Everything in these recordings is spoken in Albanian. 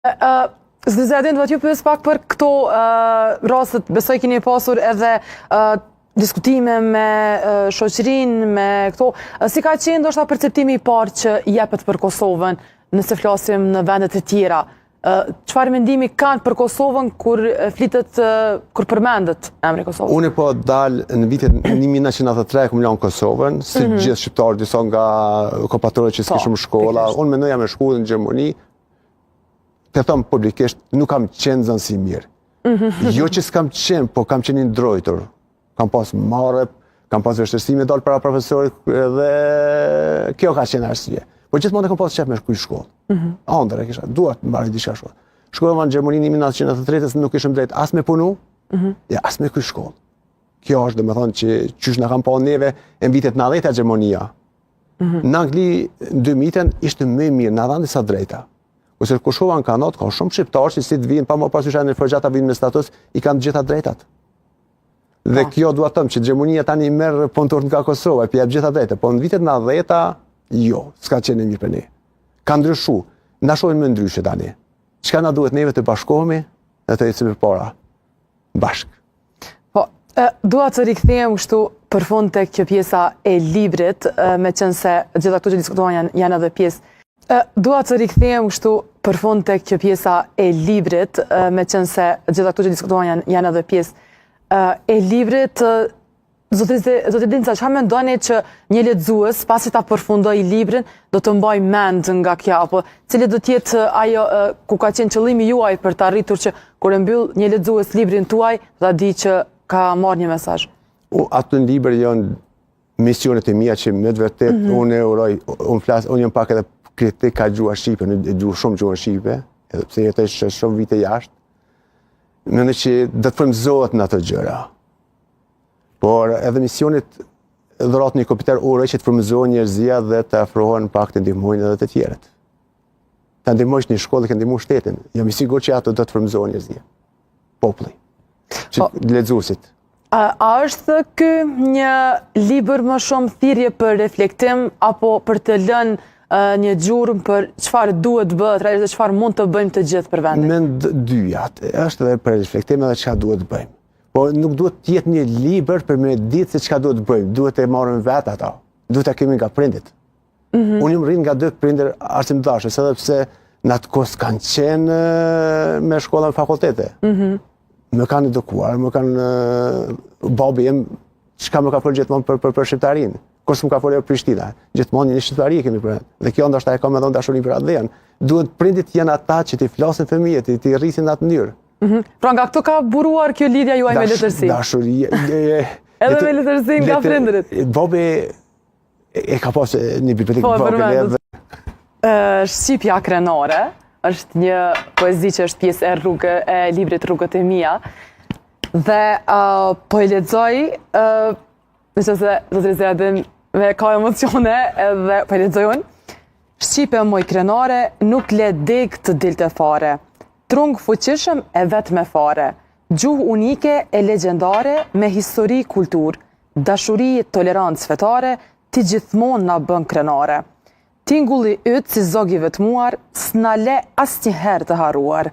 Zëzedin, do t'ju pyes pak për këto rastet, besoj keni pasur edhe diskutime me shoqërinë, me këto. Si ka qenë ndoshta perceptimi i parë që jepet për Kosovën, nëse flasim në vendet e tjera? Çfarë mendimi kanë për Kosovën kur flitet, kur përmendet emri Kosovë? Unë po dalë në vitin 1993 kom lanë Kosovën, si gjithë shqiptarë, disa nga kompatorët që s'kishëm shkolla. Unë mendoja me shku në Gjermani, të thëmë publikisht, nuk kam qenë zënësi mirë. Jo që s'kam qenë, po kam qenë ndrojtur. Kam pas marrë, kam pas vështirësi me dalë para profesorit dhe kjo ka qenë arsye. Po gjithmonë kam pas qef me shku i shkollë. Andër e kisha, duat të mbarë diçka shkollë. Shkolla në Gjermani 1993 nuk ishëm drejt as me punu, as me kuj shkollë. Kjo është dhe me thonë që qysh në kam pa neve në vitet 90 Gjermania. Në Angli 2000 ishte më mirë, në dhanë disa drejta. Ose Kosova në kanot, ka shumë shqiptarë që si të vinë, pa më pasyshë në përgjata vinë me status, i kanë gjitha drejtat. Dhe kjo duat tëmë që Gjermania tani merë punëtor nga Kosova, e pjep gjitha drejta, po në vitet 90 jo, s'ka qenë mirë për ne. Ka ndryshu, na shohin më ndryshe tani. Çka na duhet neve të bashkohemi dhe të ecim përpara. Bashk. Po, dua të rikthehem kështu për fund tek kjo pjesa e librit, me qenë se gjitha këto që diskutohen janë edhe pjesë. Dua të rikthehem kështu për fund tek kjo pjesa e librit, me qenë se gjitha këto që diskutohen janë edhe pjesë e librit. Zotë Dinca, çfarë mendoni që një lexues pasi ta përfundoj librin do të mbaj mend nga kjo, apo cili do të jetë ajo ku ka qenë qëllimi juaj për të arritur që kur e mbyll një lexues librin tuaj, ta di që ka marrë një mesazh? Ato në libër janë misionet e mia që me të vërtet unë uroj, unë jam pak edhe kritik ka gjuha shqipe, në gjuha shumë gjuha shqipe, edhe pse jetoj shumë vite jashtë. Mendoj që do të frymëzohet në ato gjëra. Por edhe misionit dhurat një kompjuter uroj që të frymëzohen njerëzia dhe të afrohen pak të ndihmojnë edhe të tjerët. Të ndihmojsh një shkollë dhe të ndihmojsh shtetin. Jam i sigurt që ato do të frymëzohen njerëzia. Populli. Që lexuesit. A është ky një libër më shumë thirrje për reflektim apo për të lënë një gjurmë për çfarë duhet bëhet, realisht çfarë mund të bëjmë të gjithë për vendin? Mend dyjat. Është edhe për reflektim edhe çka duhet të bëjmë. Po nuk duhet të jetë një libër për me ditë se çka duhet të bëjmë. Duhet të marrim vetë ata. Duhet ta kemi nga prindit. Unë jam rrinë nga 2 prindër arsimdhashës, edhe pse në atë kohë kanë qenë me shkolla në fakultete. Më kanë edukuar, më kanë babi jem çka më ka folur gjithmonë për shqiptarinë. Kur s'm ka folur Prishtina. Gjithmonë një shqiptari kemi për. Dhe kjo ndoshta e ka më dhënë dashuri për atë. Duhet prindit janë ata që t'i flasin fëmijët, t'i rrisin në atë mënyrë. Pra nga këto ka buruar kjo lidhja juaj me letërsi? Dashuri. Edhe me letërsi nga prindërit? Bobi e ka pas një bibliotekë vogël. Shqipja krenare është një poezi që është pjesë e librit Rrugët e mia. Dhe po e lexoj, nëse do të rrezedem me ka emocione edhe po e lexoj unë. Shqipe moj krenare nuk le deg të dilte fare. Trung fuqishëm e vetë me fare, gjuhë unike e legjendare me histori kultur, dashuri tolerancë fetare, ti gjithmonë na bën krenare. Tingulli yt si zog i vetmuar, s'na le asnjëherë të harruar.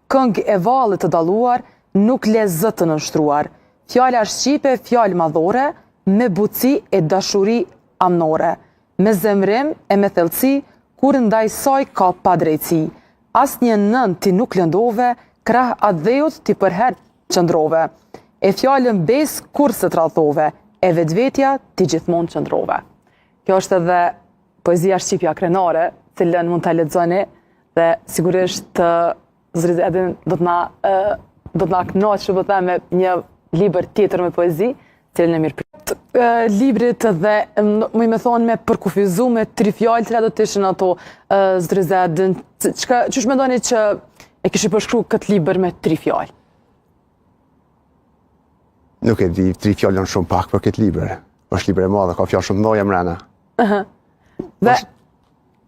Këngë e vallit të dalluar, nuk le zë të nështruar. Fjala shqipe fjalë madhore, me butësi e dashuri amnore. Me zemrim e me thellësi, kur ndaj saj ka padrejtësi. As një nën ti nuk lëndove, krah atë dhejut ti përher qëndrove. E fjallën bes kur se të radhove, e vetvetja ti gjithmonë qëndrove. Kjo është edhe poezia Shqipja krenare, cilën mund të lexoni dhe sigurisht Zërizedin do të na kënaqë që me një libër tjetër me poezi, cilën e mirë prit. Librit dhe më me thonë me përkufizu me 3 fjalë, cilat do të ishin ato, Zërizedin? Ç'është mendoni që e kishte përshkruar këtë libër me 3 fjalë? Nuk e di, 3 fjalë janë shumë pak për këtë libër. Është libër e madh, ka fjalë shumë ndoja mrena. Dhe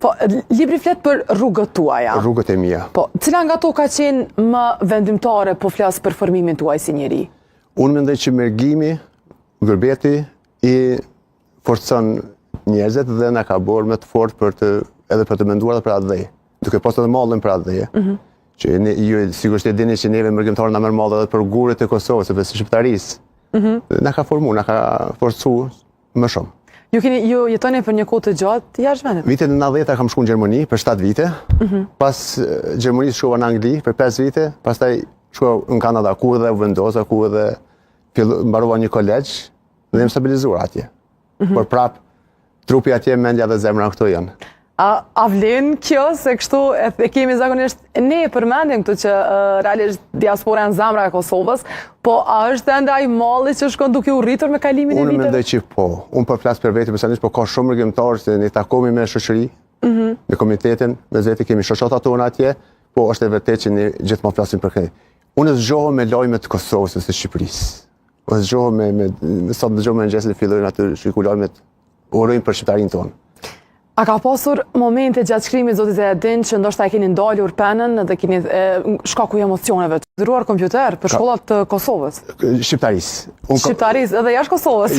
po libri flet për rrugët tuaja. Rrugët e mia. Po, cila nga ato ka qenë më vendimtare po flas për formimin tuaj si njeri? Unë mendoj që mergimi, gërbeti i forcon njerëzit dhe na ka bërë më të fortë edhe për të menduar dhe për atë dhejë. Duke pas edhe mallin për atë dhejë. që ju sigurisht e dini që neve mërgjimtarë na merr mall edhe për gurit e Kosovës, sepse si shqiptarisë na ka formu, na ka forcu më shumë. Ju jetoni për një kohë të gjatë jashtë vendit? Vitet në 90 kam shku në Gjermani për 7 vite, pas Gjermanisë shkova në Angli për 5 vite, pastaj shkova në Kanada, ku edhe u vendosa, ku edhe mbarova një kolegj dhe më stabilizuar atje. Por prap, trupi atje, mendja dhe zemra këto janë. A vlen kjo se kështu e kemi zakonisht ne përmendim këtu që realisht diaspora në zemra e Kosovës, po a është ende ai malli që shkon duke u rritur me kalimin e viteve? Unë mendoj që po. Unë po flas për vete personalisht, po ka shumë mërgjimtarë që ne takohemi me shoqëri, me komitetin, me zeti kemi shoqata tona atje, po është e vërtetë që ne gjithmonë flasim për këtë. Unë zgjohem me lajmet të Kosovës ose Shqipërisë. Unë zgjohem me sot dëgjoj me njerëz që fillojnë aty shiku lajmet urojnë për shqiptarinë tonë. A ka pasur momente gjatë shkrimit zotit Edin që ndoshta e keni ndalur penën dhe keni shkaku i emocioneve të dhuruar kompjuter për shkollat të Kosovës? Shqiptarisë. Shqiptarisë edhe jashtë Kosovës?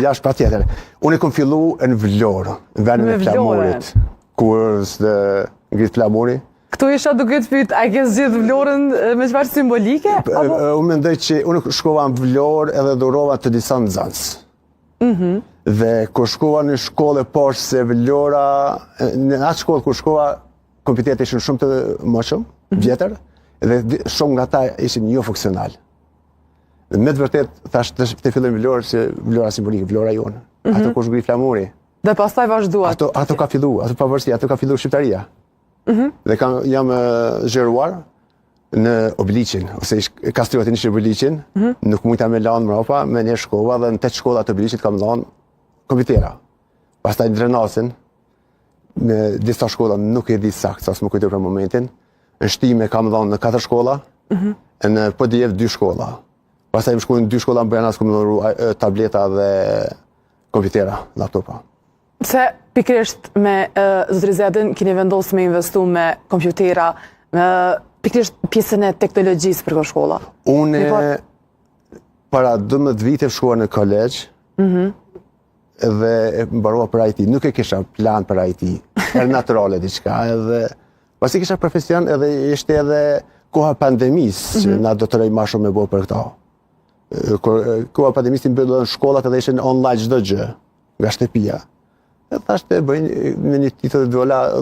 Jashtë patjetër. Unë kom fillu në Vlorë, në vendin e flamurit, kur s'të ngrit flamuri. Këtu isha duke të pyet, a ke zgjedhur Vlorën me çfarë simbolike? Unë mendoj që unë shkova në Vlorë edhe dhurova të disa nxënës. Dhe kur shkova në shkollë poshtë se Vlora, në atë shkollë kur shkova, kompjuterët ishin shumë të moshëm, vjetër, dhe shumë nga ta ishin jo funksional. Dhe me të vërtet, thash të fillojmë Vlorë, se Vlora simbolike, Vlora jonë. Ato kur shngri flamuri. Dhe pastaj vazhduat. Ato ka fillu, ato pavarësi, ato ka fillu Shqiptaria. Dhe jam zgjeruar në Obiliqin, ose kastriotin ishte Obiliqin, nuk mujta me lanë mrapa, me një shkova dhe në 8 shkolla të Obiliqit kam lanë kompjutera. Pastaj në Drenasin, me disa shkolla nuk e di sakt, sa s'më kujtoj për momentin, në Shtime kam dhanë në 4 shkolla, në Podjev 2 shkolla. Pastaj më shkojnë në 2 shkolla në Bujanas, ku më dhuru tableta dhe kompjutera, laptopa. Se pikrisht me zotëri Edin keni vendosur me investu me kompjutera, pikrisht pjesën e teknologjisë për këtë shkolla. Unë para 12 vite shkova në kolegj, dhe e mbarova për IT. Nuk e kisha plan për IT, er naturale diçka, edhe pasi kisha profesion edhe ishte edhe koha pandemisë që na do të rrej më shumë me bo për këto. Koha pandemisë mbyllën shkollat edhe ishin online çdo gjë nga shtëpia. E thashtë bëjnë me një $30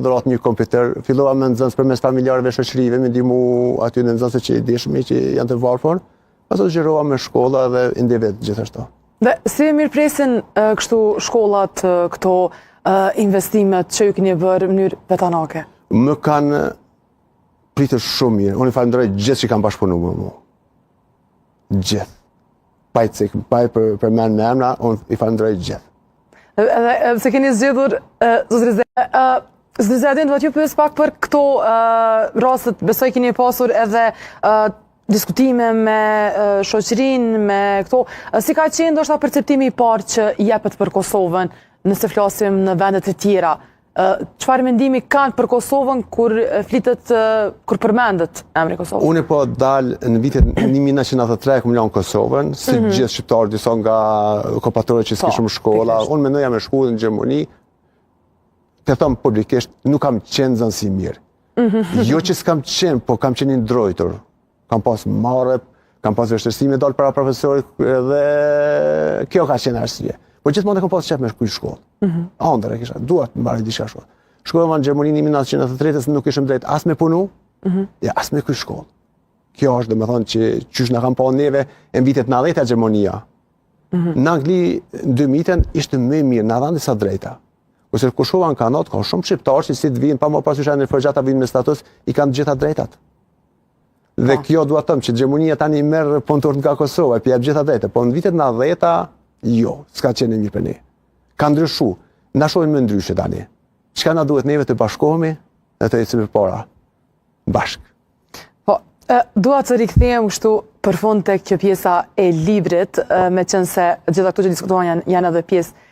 dhurat një kompjuter, fillova me nxënës përmes familjarëve shoqërive, me ndihmu aty në nxënësve që i dishmi, që janë të varfër, pastaj zgjerova me shkolla dhe individ gjithashtu. Dhe si mirëpresin kështu shkollat këto investimet që ju keni bërë në mënyrë vetanake? Më kanë pritur shumë mirë. Unë i falenderoj gjithë që kanë bashkëpunuar me mua. Gjithë. Pa për men me emra, unë i falenderoj gjithë. Edhe se keni zgjedhur zotëri Edin, do t'ju pyes pak për këto rastet, besoj keni pasur edhe diskutime me shoqërinë, me këto. Si ka qenë ndoshta perceptimi i parë që jepet për Kosovën, nëse flasim në vendet e tjera? Çfarë mendimi kanë për Kosovën kur flitet, kur përmendet emri Kosovës? Unë po dal në vitet 1993 kam lënë Kosovën, si gjithë shqiptarë, disa nga kompatorët që s'kishëm shkolla. Unë mendoja me shku në Gjermani, të them publikisht, nuk kam qenë nxënës i mirë. Jo që s'kam qenë, po kam qenë i ndrojtur. Kam pas marrë, kam pas vështirësi me dalë para profesorit dhe kjo ka qenë arsye. Po gjithmonë kam pas qef me shku në shkollë. Ëndër e kisha, dua të mbaroj diçka shkollë. Shkova në Gjermani në 1993, nuk ishim drejt as me punu, as me kry shkollë. Kjo është domethënë që qysh na kanë pa neve në vitet 90 Gjermania. Në Angli në 2000 ishte më mirë, na dhanë disa drejta. Ose kur shkova në Kanadë, ka shumë shqiptarë që si të vinë pa më parasysh në refugjata vinë me status, i kanë të gjitha drejtat. Dhe kjo dua të them që Gjermania tani merr punëtor nga Kosova, i jep gjitha drejtë, po në vitet 90 jo, s'ka qenë mirë për ne. Ka ndryshu, na shohin më ndryshe tani. Çka na duhet neve të bashkohemi dhe të ecim përpara bashk. Po, dua të rikthehem kështu përfund tek kjo pjesa e librit, me qenë se gjitha këto që diskutohen janë edhe pjesë